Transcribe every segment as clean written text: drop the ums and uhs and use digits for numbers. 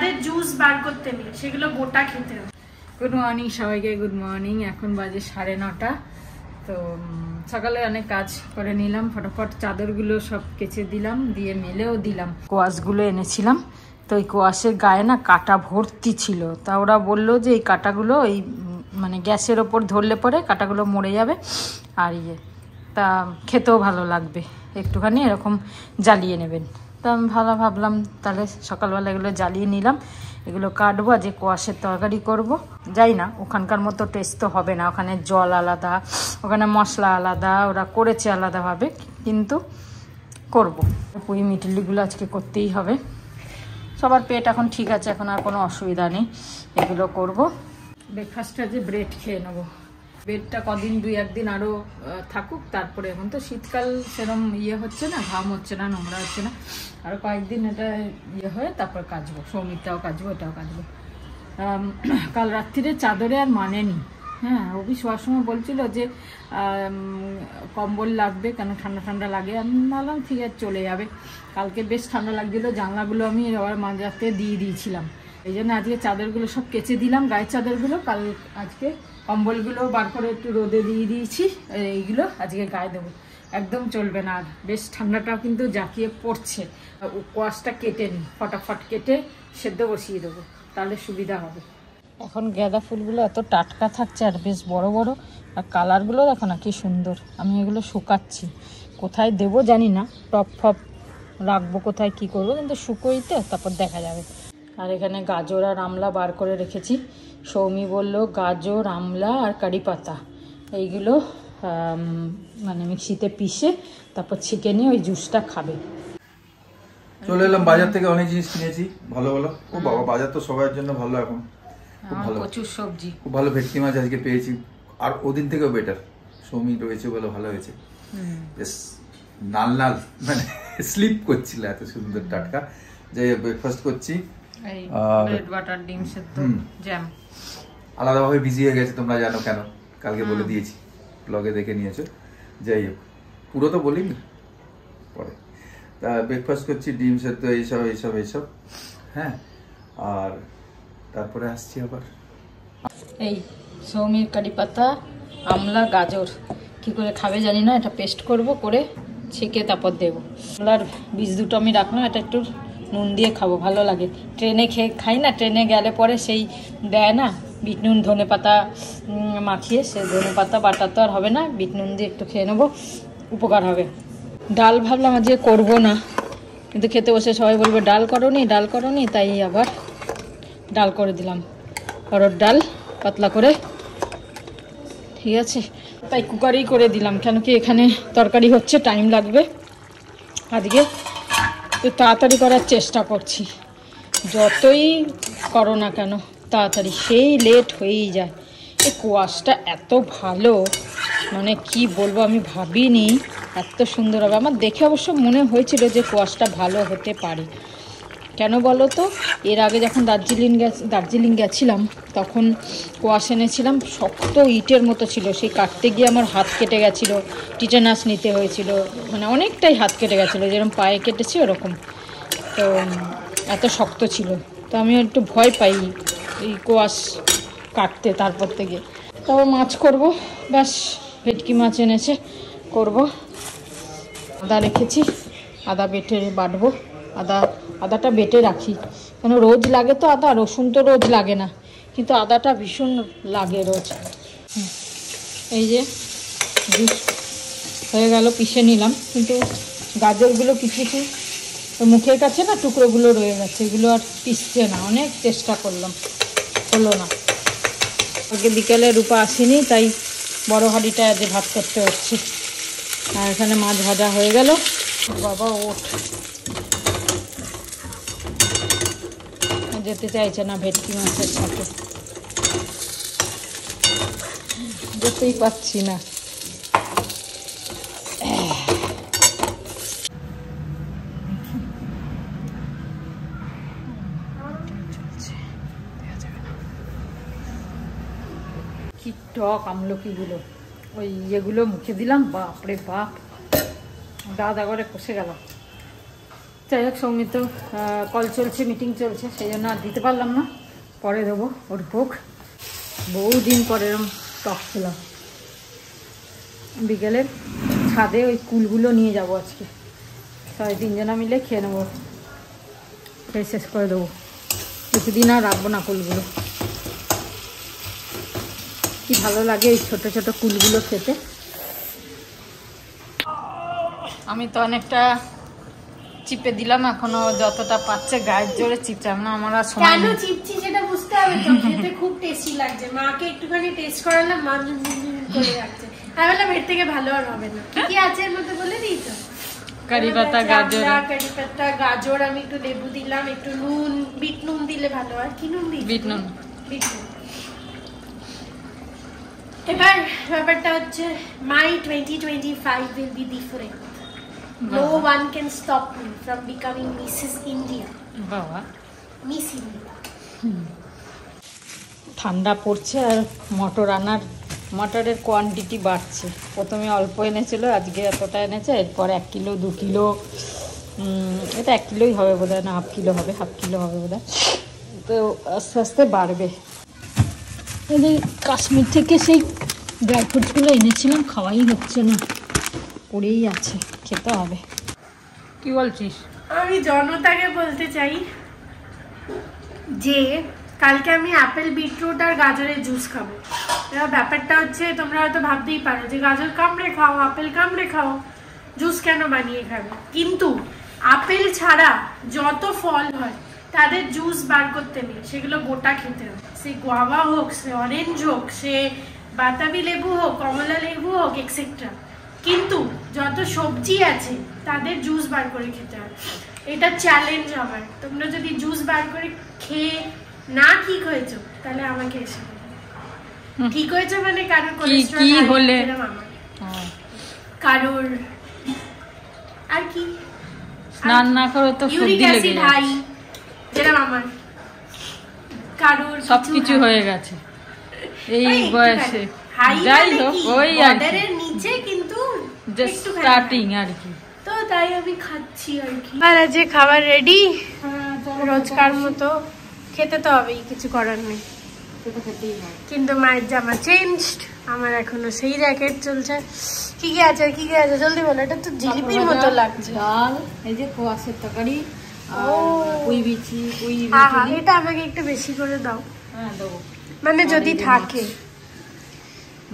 তাদের juice bar করতে নেই, সেগুলো গোটা খেতে হবে। গুড মর্নিং সবাইকে, গুড মর্নিং। এখন বাজে 9:30। তো সকালে অনেক কাজ করে নিলাম, ফটাফট চাদরগুলো সব কেচে দিলাম, দিয়ে মেলেও দিলাম। কোয়াশগুলো এনেছিলাম, তো এই কোয়াশের গায়ে না কাটা ভর্তি ছিল। তা ওরা বললো যে এই কাটাগুলো এই মানে গ্যাসের ওপর ধরলে পরে কাটাগুলো মরে যাবে, আর তা খেতেও ভালো লাগবে, একটুখানি এরকম জ্বালিয়ে নেবেন। তা আমি ভাবলাম তাহলে সকালবেলা এগুলো জ্বালিয়ে নিলাম। এগুলো কাটবো, যে কোয়াশের তরকারি করব। যাই না, ওখানকার মতো টেস্ট তো হবে না, ওখানে জল আলাদা, ওখানে মশলা আলাদা, ওরা করেছে আলাদাভাবে, কিন্তু করব। পুরি মিটলিগুলো আজকে করতেই হবে। সবার পেট এখন ঠিক আছে, এখন আর কোনো অসুবিধা নেই, এগুলো করব। ব্রেকফাস্টে যে ব্রেড খেয়ে নেবো। বেডটা কদিন 2-1 দিন আরও থাকুক, তারপরে এখন তো শীতকাল সেরম হচ্ছে না, ঘাম হচ্ছে না, নোংরা হচ্ছে না, আরও কয়েকদিন এটা হয়ে তারপর কাচবো। সৌমিকটাও কাচবো, এটাও কাচবো। কাল রাত্রিরে চাদরে আর মানে নি। হ্যাঁ, অভি শোয়ার সময় বলছিল যে কম্বল লাগবে, কেন ঠান্ডা ঠান্ডা লাগে। আমি ভাবলাম ঠিক আছে, চলে যাবে। কালকে বেশ ঠান্ডা লাগছিলো, জানলাগুলো আমি আবার মাঝরাতে দিয়ে দিয়েছিলাম। এই জন্য আজকে চাদরগুলো সব কেচে দিলাম, গায়ের চাদরগুলো। আজকে কম্বলগুলো বার করে একটু রোদে দিয়ে দিয়েছি, এইগুলো আজকে গায়ে দেবো। একদম চলবে না আর, বেশ ঠান্ডাটাও কিন্তু জাঁকিয়ে পড়ছে। কোয়াশটা কেটে নিই, ফটাফট কেটে সেদ্ধ বসিয়ে দেবো, তাহলে সুবিধা হবে। এখন গাঁদা ফুলগুলো এত টাটকা থাকছে আর বেশ বড় বড়, আর কালারগুলো দেখো না কি সুন্দর। আমি এগুলো শুকাচ্ছি, কোথায় দেবো জানি না, টপ ফপ রাখবো কোথায়, কি করবো, কিন্তু শুকোইতে তারপর দেখা যাবে। আর এখানে গাজর আর আমলা বার করে রেখেছি। সৌমি বলল গাজর, আমলা আর কারি পাতা এইগুলো মানে মিক্সিতে পিষে তারপর ছেঁকে নিয়ে ওই জুসটা খাবে। চলে এলাম বাজার থেকে, অনেক জিনিস কিনেছি ভালো ভালো। ও বাবা, বাজার তো সবার জন্য ভালো এখন, খুব ভালো, প্রচুর সবজি, খুব ভালো। ভেটকি মাছ আজকে পেয়েছি, আর ওদিন থেকেও বেটার। সৌমি রয়েছে বলে ভালো হয়েছে, বেশ নাল নাল মানে স্লিপ করছিল, এত সুন্দর টাটকা। যাই ব্রেকফাস্ট করছি, বাটার ডিম সেদ্ধ জ্যাম। আলাদাভাবে বিজি হয়ে গেছে, তোমরা জানো কেন, কালকে বলে দিয়েছি, ব্লগে দেখে নিয়েছো। যাই হোক, পুরো তো বলিনি, পরে। তা ব্রেকফাস্ট করছি, ডিম সেদ্ধ, এইসব। হ্যাঁ, আর তারপরে আসছি আবার। এই সৌমির কারি পাতা, আমলা, গাজর কি করে খাবে জানি না, এটা পেস্ট করব, করে ছেঁকে তারপর দেবো। আমলার বীজ দুটো আমি রাখলাম, এটা একটু নুন দিয়ে খাবো, ভালো লাগে। ট্রেনে খাই না, ট্রেনে গেলে পরে সেই দেয় না বিট নুন, ধনে পাতা মাখিয়ে, সে ধনে পাতা বাটা তো আর হবে না, বিট নুন দিয়ে একটু খেয়ে নেবো, উপকার হবে। ডাল ভাবলাম আজকে করবো না, কিন্তু খেতে বসে সবাই বলবে ডাল করোনি, তাই আবার ডাল করে দিলাম। অরহর ডাল পাতলা করে, ঠিক আছে, তাই কুকারেই করে দিলাম। কেন কি এখানে তরকারি হচ্ছে, টাইম লাগবে আজকে, তো তাড়াতাড়ি করার চেষ্টা করছি। যতই করো না কেন তাড়াতাড়ি, সেই লেট হয়েই যায়। এই কোয়াশটা এত ভালো, মানে কি বলবো, আমি ভাবিনি এত সুন্দর হবে। আমার দেখে অবশ্য মনে হয়েছিল যে কোয়াশটা ভালো হতে পারে। কেন বলো তো, এর আগে যখন দার্জিলিং গেছিলাম, তখন কোয়াশ এনেছিলাম, শক্ত ইটের মতো ছিল, সেই কাটতে গিয়ে আমার হাত কেটে গেছিলো, টিটানাস নিতে হয়েছিল, মানে অনেকটাই হাত কেটে গেছিলো, যেরকম পায়ে কেটেছি ওরকম। তো এত শক্ত ছিল, তো আমি একটু ভয় পাই এই কোয়াশ কাটতে। তারপর থেকে তারপর মাছ করব, ব্যাস, ভেটকি মাছ এনেছে, করব। আদা রেখেছি, আদা বেটে বাটবো। আদাটা বেটে রাখি, কেন রোজ লাগে তো আদা, রসুন তো রোজ লাগে না, কিন্তু আদাটা ভীষণ লাগে রোজ। এই যে জুস হয়ে গেল, পিষে নিলাম, কিন্তু গাজরগুলো কিছু মুখের কাছে না টুকরোগুলো রয়ে গেছে, এগুলো আর পিষছে না, অনেক চেষ্টা করলাম, হলো না। আগে বিকেলে রূপা আসেনি, তাই বড় হাঁড়িটা আজ ভাত করতে হচ্ছে। আর এখানে মাছ ভাজা হয়ে গেল। বাবা ওঠ, যেতে চাইছে না ভেটকি মাছের সাথে, যেতেই পাচ্ছি না। কি টক আমলকিগুলো, ওই ইয়েগুলো মুখে দিলাম, বাপরে বাপ, দাদা করে কষে গেল। যাই হোক, সৌমিত কল চলছে, মিটিং চলছে, সেই জন্য আর দিতে পারলাম না, পরে দেবো, ওর হোক। বহুদিন পরে এরকম টক ছিলাম। বিকেলের ছাদে ওই কুলগুলো নিয়ে যাব আজকে, সবাই 3 জনা মিলে খেয়ে নেবো, খেয়ে শেষ করে দেবো। বেশি দিন আর রাখবো না কুলগুলো। কি ভালো লাগে এই ছোট ছোট কুলগুলো খেতে। আমি তো অনেকটা চিপে দিলাম, এখনো যতটা পাচ্ছে গায়ের জোরে চিপচাম না। আমার আর সময় কেন চিপছি সেটা বুঝতে হবে তো। খেতে খুব টেস্টি লাগছে, মাকে একটুখানি টেস্ট করালাম, মা করে রাখছে। আমি বললাম এর থেকে ভালো আর হবে না। কি আছে এর মধ্যে বলে দিই তো, কারি পাতা, গাজর, কারি পাতা, গাজর, আমি একটু লেবু দিলাম, একটু নুন, বিট নুন দিলে ভালো হয়। কি নুন দিই? বিট নুন। বিট নুন। এবার ব্যাপারটা হচ্ছে my 2025 will be different. No one can stop me from becoming Mrs. India. বাবা, Miss India. ঠান্ডা পড়ছে আর মটরের কোয়ান্টিটি বাড়ছে। প্রথমে অল্প এনেছিল, আজকে এতটা এনেছে, এরপর 1 কিলো 2 কিলো, এটা 1 কিলোই হবে বোধহয়, না হাফ কিলো হবে বোধহয়। তো আস্তে আস্তে বাড়বে। এই কাশ্মীর থেকে সেই ড্রাই ফ্রুটসগুলো এনেছিলাম, খাওয়াই হচ্ছে না, পড়েই আছে, খেতে হবে। কি বলছিস? আমি জনতাকে বলতে চাই যে কালকে আমি আপেল, বিটরুট আর গাজরের জুস খাবো। এবার ব্যাপারটা হচ্ছে, তোমরা হয়তো ভাবতেই পারো যে গাজর কামড়ে খাও, আপেল কামড়ে খাও, জুস কেন বানিয়ে খাবে? কিন্তু আপেল ছাড়া যত ফল হয় তাদের জুস বার করতে নেই, সেগুলো গোটা খেতে হবে। সে গোয়াভা হোক, সে অরেঞ্জ হোক, সে বাতাবি লেবু হোক, কমলা লেবু হোক, এক্সেট্রা। কিন্তু যত সবজি আছে তাদের জুস বার করে খেতে হবে। এটা চ্যালেঞ্জ আমার। তোমরা যদি জুস বার করে খেয়ে না ঠিক হয়েছো, তাহলে আমাকে এসে ঠিক হয়েছে মানে কারোর কোলেস্টেরল হলে, কারোর আর কি স্নান না করে তো সর্দি লেগে ভাই, যেরকম আমার কারোর সবকিছু হয়ে গেছে এই বয়সে। যাই হোক, ওই আর নিচে কিন্তু স্টার্টিং আর কি। তো তাই আমি খাচ্ছি আর কি। আর যে খাবার রেডি, রোজকার মতো খেতে তো হবেই, কিছু করার নেই। কিন্তু মায়ের জামা চেঞ্জড, আমার এখনো সেই জ্যাকেট চলছে। কি কি আছে জলদি বলো। এটা তো জিলিপির মতো লাগছে। ডাল, এই যে কোয়াশের তরকারি, এটা আমাকে একটু বেশি করে দাও। হ্যাঁ দেবো, মানে যদি থাকে।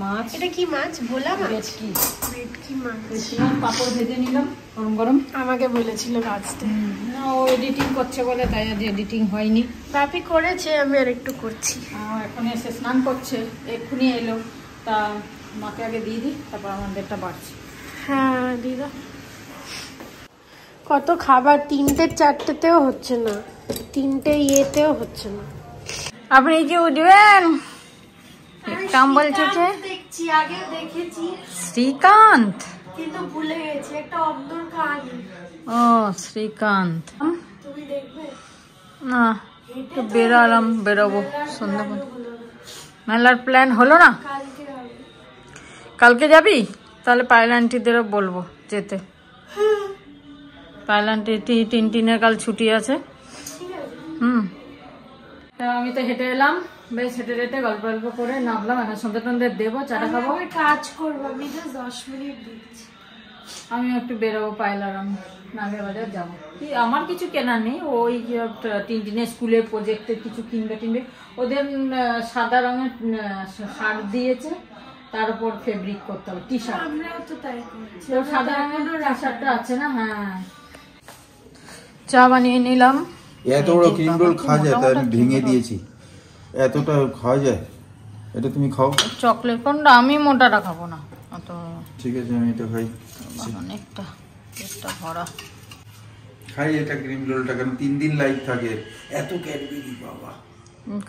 মাছ, এটা কি মাছ? ভোলা মাছ? ভেটকি মাছ। পাপড় ভেজে নিলাম গরম গরম। আমাকে বলেছিল ভাজতে, না ও এডিটিং করছে বলে তাই আজ এডিটিং হয়নি। বাপি করেছে, আমি আর একটু করছি। এখন এসে স্নান করছে, এক্ষুনি এলো, তা মাকে আগে দিয়ে দিই, তারপর আমাদেরটা বাড়ছে। হ্যাঁ দিদা, কত খাবার, 3টে 4টেতেও হচ্ছে না, 3টে ইয়েতেও হচ্ছে না। আপনি কি উঠবেন? কাম বলছে যে দেখছি, আগে দেখেছি শ্রীকান্ত, কিন্তু ভুলে গেছি। একটা অব্দুল কাহানি। ও শ্রীকান্ত, তুমি দেখবে না একটু বেরোবো সন্ধ্যা। মেলার প্ল্যান হলো না? কালকে যাবি? তাহলে পায়েল আন্টিদেরও বলবো যেতে। পায়েল আন্টি টিনের কাল ছুটি আছে। আমি তো হেঁটে এলাম, বেশ হেঁটে গল্প করে নামলাম। এখন সন্ধ্যে টন্ধে দেবো, চাটা খাবো, কাজ করবো। আমি 10 মিনিট দিচ্ছি। আমি একটু বেরোবো, পায়েল আর আমি নাগের বাজার যাবো। আমার কিছু কেনার নেই, ওই টিনের স্কুলের প্রজেক্টের কিছু কিনবে। ওদের সাদা রঙের শার্ট দিয়েছে, তার উপর ফেব্রিক করতে হবে, টি শার্ট। আমরাও তো তাই করছি। সাদা রঙের টি শার্টটা আছে না? হ্যাঁ, চা বানিয়ে নিলাম। এত বড় ক্রিম রোল খাওয়া যায়? তাই আমি ভেঙে দিয়েছি। এতটা খাওয়া যায়? এটা তুমি খাও। চকলেট কোনটা? আমি মোটাটা খাবো না অত। ঠিক আছে, আমি এটা খাই। অনেকটা পেটটা ভরা। খাই এটা ক্রিম রোলটা, কারণ 3 দিন লাইভ থাকে। এত ক্যাডবেরি বাবা।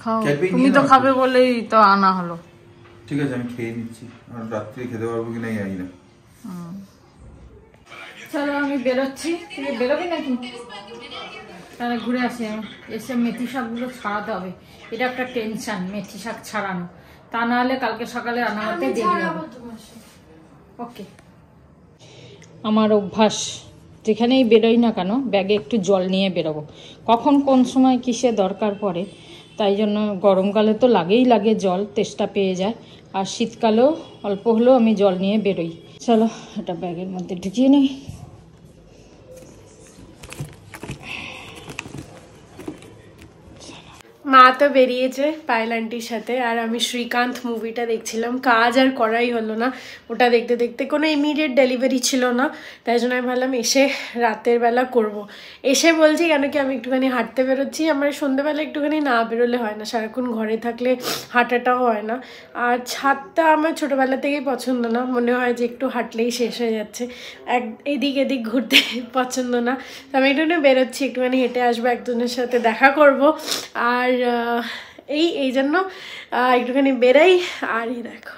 খাও, তুমি তো খাবে বলেই তো আনা হলো। ঠিক আছে, আমি খেয়ে নিচ্ছি। আর রাত্রে খেতে পারবো কিনা জানি না। চলো আমি বেরোচ্ছি। তুমি বেরোবি নাকি? তাহলে ঘুরে আসি। এসে মেথি শাকগুলো ছাড়াতে হবে, এটা একটা টেনশন, মেথি শাক ছাড়ানো। তা না হলে কালকে সকালে রান্না করতে দেরি হবে। ওকে, আমার অভ্যাস যেখানেই বেরোই না কেন ব্যাগে একটু জল নিয়ে বেরোবো, কখন কোন সময় কিসে দরকার পড়ে। তাই জন্য গরমকালে তো লাগে জল, তেষ্টা পেয়ে যায়। আর শীতকালেও অল্প হলেও আমি জল নিয়ে বেরোই। চলো এটা ব্যাগের মধ্যে ঢুকিয়ে নিই। মা তো বেরিয়েছে পায়েল আন্টির সাথে, আর আমি শ্রীকান্ত মুভিটা দেখছিলাম। কাজ আর করাই হলো না, ওটা দেখতে দেখতে কোনো ইমিডিয়েট ডেলিভারি ছিল না, তাই জন্য আমি ভাবলাম এসে রাতের বেলা করব। এসে বলছি কেন কি আমি একটুখানি হাঁটতে বেরোচ্ছি, আমার সন্ধ্যেবেলা একটুখানি না বেরোলে হয় না, সারাক্ষণ ঘরে থাকলে হাঁটাটাও হয় না। আর ছাদটা আমার ছোটোবেলা থেকেই পছন্দ না, মনে হয় যে একটু হাঁটলেই শেষ হয়ে যাচ্ছে, এদিক এদিক ঘুরতে পছন্দ না। তো আমি একটুখানি বেরোচ্ছি, একটুখানি হেঁটে আসবো, একজনের সাথে দেখা করব। আর এই জন্য একটুখানি বেরাই। আর এই দেখো,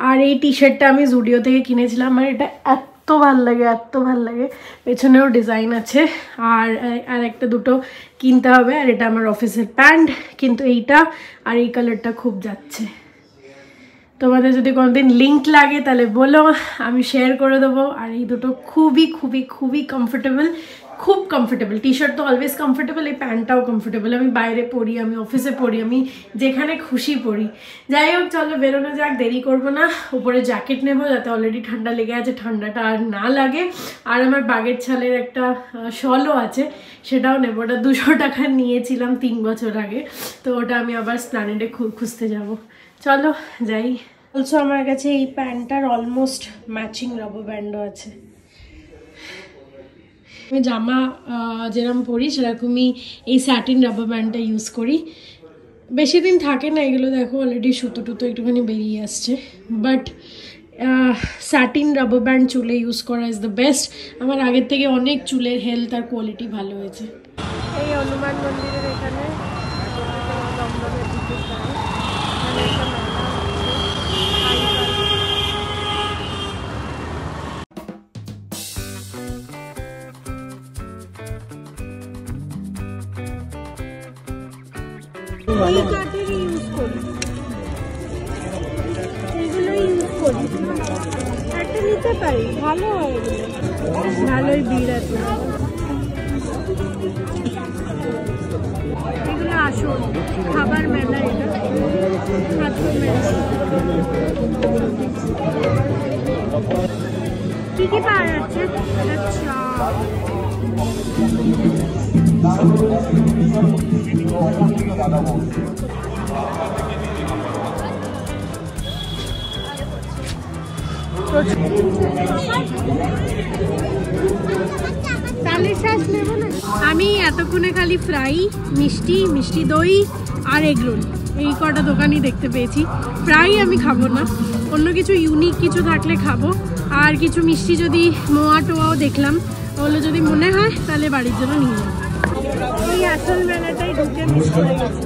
আর এই টি শার্টটা আমি জুডিও থেকে কিনেছিলাম, আর এটা এত ভাল লাগে, পেছনেও ডিজাইন আছে। আর একটা দুটো কিনতে হবে, আর এটা আমার অফিসের প্যান্ট, কিন্তু এইটা আর এই কালারটা খুব যাচ্ছে। তোমাদের যদি কোনোদিন লিঙ্ক লাগে তাহলে বলো, আমি শেয়ার করে দেবো। আর এই দুটো খুবই কমফোর্টেবল। টি শার্ট তো অলওয়েজ কমফোর্টেবল, এই প্যান্টটাও কমফোর্টেবল। আমি বাইরে পরি, আমি অফিসে পরি, আমি যেখানে খুশি পরি। যাই হোক, চলো বেরোনো যাক, দেরি করবো না। উপরে জ্যাকেট নেবো, যাতে অলরেডি ঠান্ডা লেগে আছে, ঠান্ডাটা আর না লাগে। আর আমার বাগের ছালের একটা শলও আছে, সেটাও নেবো। ওটা 200 টাকা নিয়েছিলাম 3 বছর আগে, তো ওটা আমি আবার স্প্ল্যানেডে খুঁজতে যাব। চলো যাই। অলসো আমার কাছে এই প্যান্টটার অলমোস্ট ম্যাচিং রাবার ব্যান্ডও আছে। আমি জামা যেরকম পরি সেরকমই এই স্যাটিন রাবার ব্যান্ডটা ইউজ করি। বেশি দিন থাকে না এগুলো, দেখো অলরেডি সুতো টুতো একটুখানি বেরিয়ে আসছে। বাট স্যাটিন রাবার ব্যান্ড চুলে ইউজ করা ইজ দ্য বেস্ট। আমার আগের থেকে অনেক চুলের হেলথ আর কোয়ালিটি ভালো হয়েছে। এই হনুমান মন্দিরের এখানে এই কাঠের ইউজ করি, এগুলো ইউজ করি। একটা নিতে পারি, ভালো হয় এগুলো, ভালোই ভিড় আছে। এগুলো আসল খাবার মেলা, এটা খাদ্য মেলা। কি কি পাওয়া যাচ্ছে? আচ্ছা, আমি এতক্ষণে খালি ফ্রাই, মিষ্টি দই আর এগরোল, এই কটা দোকানই দেখতে পেয়েছি। ফ্রাই আমি খাবো না, অন্য কিছু ইউনিক কিছু থাকলে খাবো। আর কিছু মিষ্টি যদি মোয়া টোয়াও দেখলাম, ওগুলো যদি মনে হয় তাহলে বাড়ির জন্য নিয়ে যাবো। এই আসল মেলাটাই ঢুকে মিস করে গেছে।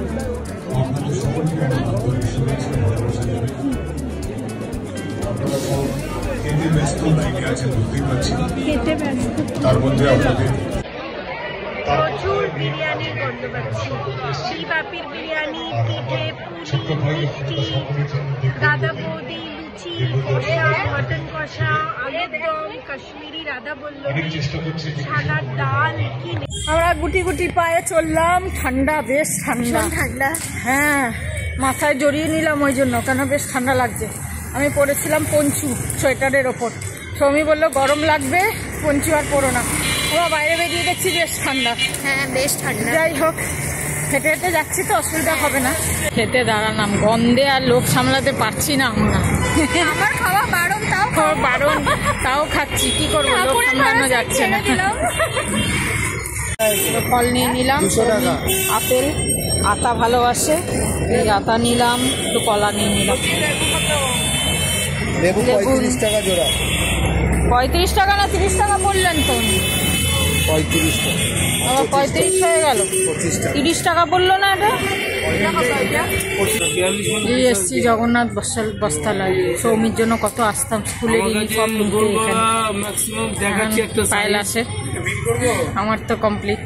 প্রচুর বিরিয়ানির গন্ধ পাচ্ছি, বাপির বিরিয়ানি, পিঠে, পুরি, মিষ্টি, দাদা বৌদি, লুচি, কষা, মটন কষা, আলুর দম, কাশ্মীরি রাধা বল্লভী, ছানার ডাল। কি আমরা গুটি গুটি পায়ে চললাম, ঠান্ডা, বেশ ঠান্ডা। হ্যাঁ, মাথায় জড়িয়ে নিলাম ওই জন্য, কেন বেশ ঠান্ডা লাগছে। আমি পরেছিলাম পঞ্চু সোয়েটারের ওপর, সৌমি বললো গরম লাগবে, পঞ্চু আর পরো না। ওরা বাইরে বেরিয়ে দেখছি বেশ ঠান্ডা। হ্যাঁ, বেশ ঠান্ডা। যাই হোক, হেঁটে হেঁটে যাচ্ছি তো, অসুবিধা হবে না। খেতে দাঁড়ালাম, গন্ধে আর লোক সামলাতে পারছি না আমরা। আমার খাওয়া বারণ, তাও খাচ্ছি, কি করবো, লোক সামলানো যাচ্ছে না। ফল নিয়ে নিলাম, আপেল, আতা ভালোবাসে, এই আতা নিলাম, একটু কলা নিয়ে নিলাম। লেবু 35 টাকা জোড়া। 35 টাকা না 30 টাকা বললেন তো? 35 টাকা। আবার 35 হয়ে গেল, 30 টাকা বললো না এটা? এসছি জগন্নাথ বস্ত্রালয়। সৌমির জন্য কত আসতাম স্কুলের ইউনিফর্ম নিতে এখানে। পায়েল আসে, আমার তো কমপ্লিট।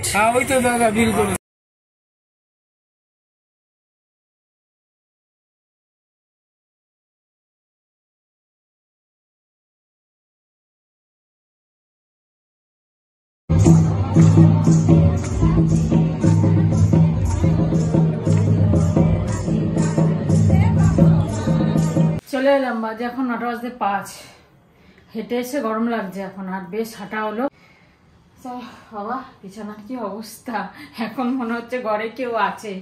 চলে এলাম, বাজে এখন 9:05। হেঁটে এসে গরম লাগছে এখন, আর বেশ হাঁটা হলো। বাবা বিছানার কি অবস্থা, এখন মনে হচ্ছে ঘরে কেউ আছে।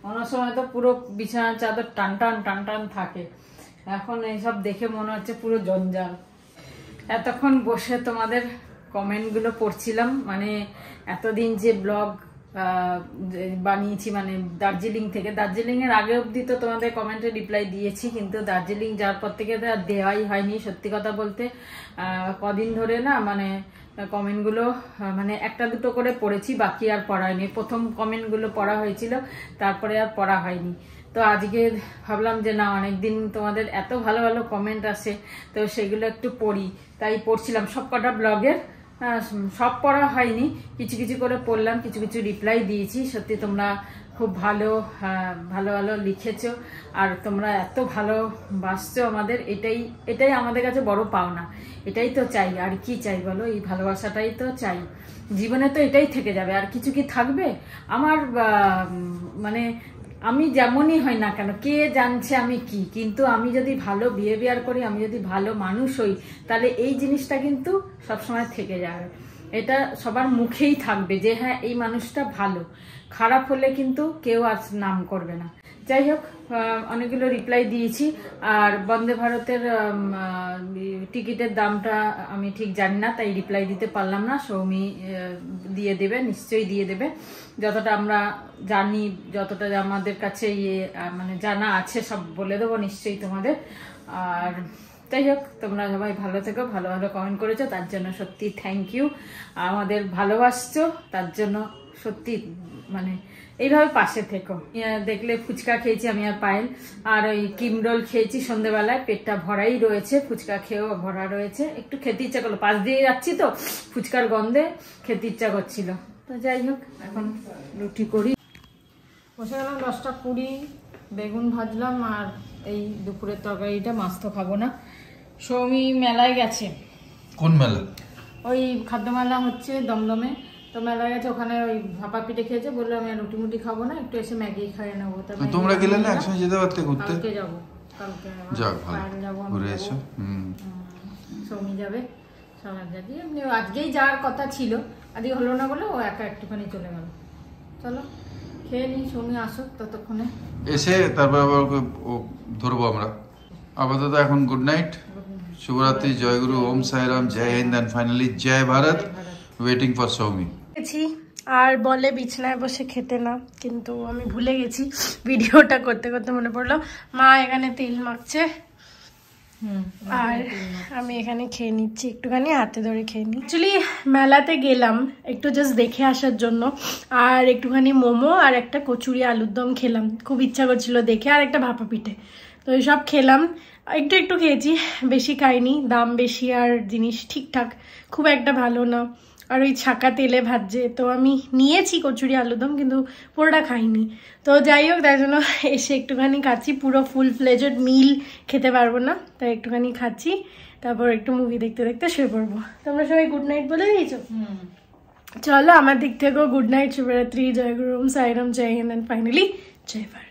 অন্য সময় তো পুরো বিছানার চাদর টান টান টান টান থাকে, এখন এইসব দেখে মনে হচ্ছে পুরো জঞ্জাল। এতক্ষণ বসে তোমাদের কমেন্টগুলো পড়ছিলাম, মানে এতদিন যে ব্লগ বানিয়েছি, মানে দার্জিলিং থেকে, দার্জিলিং এর আগে অবধি তো তোমাদের কমেন্টে রিপ্লাই দিয়েছি, কিন্তু দার্জিলিং যাওয়ার পর থেকে তো আর দেওয়াই হয়নি। সত্যি কথা বলতে কদিন ধরে না মানে কমেন্টগুলো মানে একটা দুটো করে পড়েছি, বাকি আর পড়া হয়নি। প্রথম কমেন্টগুলো পড়া হয়েছিল, তারপরে আর পড়া হয়নি। তো আজকে ভাবলাম যে না, অনেকদিন তোমাদের এত ভালো ভালো কমেন্ট আসে, তো সেগুলো একটু পড়ি, তাই পড়ছিলাম। সব কটা ব্লগের সব পড়া হয়নি, কিছু কিছু করে পড়লাম, কিছু কিছু রিপ্লাই দিয়েছি। সত্যি তোমরা খুব ভালো ভালো ভালো লিখেছো, আর তোমরা এত ভালোবাসছো আমাদের, এটাই আমাদের কাছে বড় পাওনা। এটাই তো চাই, আর কি চাই বলো, এই ভালোবাসাটাই তো চাই। জীবনে তো এটাই থেকে যাবে, আর কিছু কি থাকবে? আমার মানে আমি যেমনই হই না কেন, কে জানছে আমি কি, কিন্তু আমি যদি ভালো বিহেভিয়ার করি, আমি যদি ভালো মানুষ হই, তাহলে এই জিনিসটা কিন্তু সবসময় থেকে যাবে। এটা সবার মুখেই থাকবে যে হ্যাঁ এই মানুষটা ভালো। খারাপ হলে কিন্তু কেউ আজ নাম করবে না। যাই হোক, অনেকগুলো রিপ্লাই দিয়েছি। আর বন্দে ভারতের টিকিটের দামটা আমি ঠিক জানি না, তাই রিপ্লাই দিতে পারলাম না। সৌমি দিয়ে দেবে, নিশ্চয়ই দিয়ে দেবে। যতটা আমরা জানি, যতটা আমাদের কাছে মানে জানা আছে, সব বলে দেবো নিশ্চয়ই তোমাদের। আর যাই হোক, তোমরা সবাই ভালো থেকো, ভালো ভালো কমেন্ট করেছো, তার জন্য সত্যি থ্যাংক ইউ। আমাদের ভালোবাসছো, তার জন্য সত্যি মানে এইভাবে পাশে থেকো। দেখলে ফুচকা খেয়েছি আমি আর পায়েল, আর ওই ক্রিম রোল খেয়েছি সন্ধ্যেবেলায়, পেটটা ভরাই রয়েছে, ফুচকা খেয়েও ভরা রয়েছে। একটু খেতে ইচ্ছা করলো, পাশ দিয়ে যাচ্ছি তো ফুচকার গন্ধে খেতে ইচ্ছা করছিল। তো যাই হোক, এখন রুটি করি। বসে গেলাম 10:20, বেগুন ভাজলাম, আর এই দুপুরের তরকারিটা। মাছ তো খাবো না। সৌমি মেলায় গেছে। কোন মেলা? ওই খাদ্য মেলা হচ্ছে দমদমে, তো মেলায় গেছে, ওখানে ওই ভাপা পিঠে খেয়েছে। বললো আমি রুটি মুটি খাবো না, একটু এসে ম্যাগি খাইয়ে নেবো। তোমরা গেলে না একসঙ্গে যেতে পারতে ঘুরতে? কালকে যাবো, কালকে যাবো, সৌমি যাবে, সবার যাবি। এমনি আজকেই যাওয়ার কথা ছিল, আজকে হলো না বলে ও একা একটুখানি চলে গেল। চলো খেয়ে নিই, সৌমি আসুক ততক্ষণে, এসে তারপর আবার ধরবো আমরা। আপাতত এখন গুড নাইট, শুভরাত্রি, জয় গুরু, ওম সাইরাম, জয় হিন্দ, এন্ড ফাইনালি জয় ভারত। Waiting for Soumi. আর বলে বিছানায় বসে খেতে না, কিন্তু আমি ভুলে গেছি। ভিডিওটা করতে করতে মনে পড়লো মা এখানে তেল মাখছে, আর আমি এখানে খেয়ে নিচ্ছি, একটুখানি হাতে ধরে খেয়ে নিই। অ্যাকচুয়ালি মেলাতে গেলাম একটু জাস্ট দেখে আসার জন্য, আর একটুখানি মোমো আর একটা কচুরি আলুর দম খেলাম, খুব ইচ্ছা করছিল দেখে, আর একটা ভাপা পিঠে। তো এইসব খেলাম, একটু একটু খেয়েছি, বেশি খাইনি। দাম বেশি, আর জিনিস ঠিকঠাক খুব একটা ভালো না, আর ওই ছাকা তেলে ভাজছে। তো আমি নিয়েছি কচুরি আলুদম, কিন্তু পুরোটা খাইনি। তো যাই হোক, তাই জন্য এসে একটুখানি খাচ্ছি, পুরো ফুল ফ্লেজড মিল খেতে পারবো না, তাই একটুখানি খাচ্ছি, তারপর একটু মুভি দেখতে দেখতে শুয়ে পড়বো। তোমরা সবাই গুড নাইট বলে দিয়েছো? চলো আমার দিক থেকেও গুড নাইট, শুভরাত্রি, জয় গুরু, ওম সাইরাম, জয় হিন্দ, এন্ড ফাইনালি জয় ভারত।